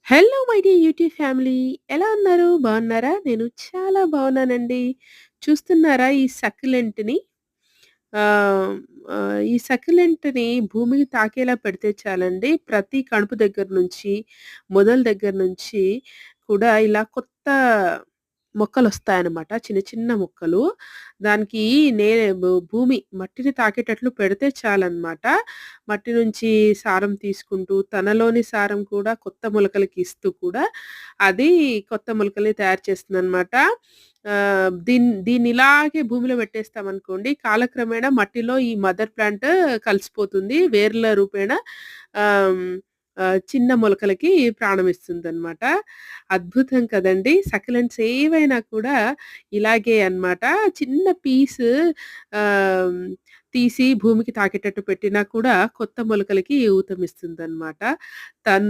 Hello my dear YouTube family. ఎలా ఉన్నారు? బాగున్నారా? నేను చాలా బాగున్నానండి. చూస్తున్నారా ఈ సక్యులెంట్‌ని? ఆహ్, ఈ సక్యులెంట్‌ని భూమికి తాకేలా పెడితే చాలండి. ప్రతి కణుపు దగ్గర నుంచి, మొదల దగ్గర నుంచి కూడా ఇలా కొత్త మొక్కలొస్తాయన్నమాట. చిన్న చిన్న మొక్కలు. దానికి నే భూమి మట్టిని తాకేటట్లు పెడితే చాలన్నమాట. మట్టి నుంచి సారం తీసుకుంటూ, తనలోని సారం కూడా కొత్త మొలకలకి ఇస్తూ కూడా అది కొత్త మొలకల్ని తయారు చేస్తుందన్నమాట. దీన్నిలాగే భూమిలో పెట్టేస్తామనుకోండి, కాలక్రమేణా మట్టిలో ఈ మదర్ ప్లాంట్ కలిసిపోతుంది. వేర్ల రూపేణా ఆహ్, చిన్న మొలకలకి ప్రాణమిస్తుందనమాట. అద్భుతం కదండీ! సక్యులెంట్స్ ఏవైనా కూడా ఇలాగే అన్నమాట. చిన్న పీసు ఆహ్, తీసి భూమికి తాకేటట్టు పెట్టినా కూడా కొత్త మొలకలకి ఊతమిస్తుందనమాట. తన్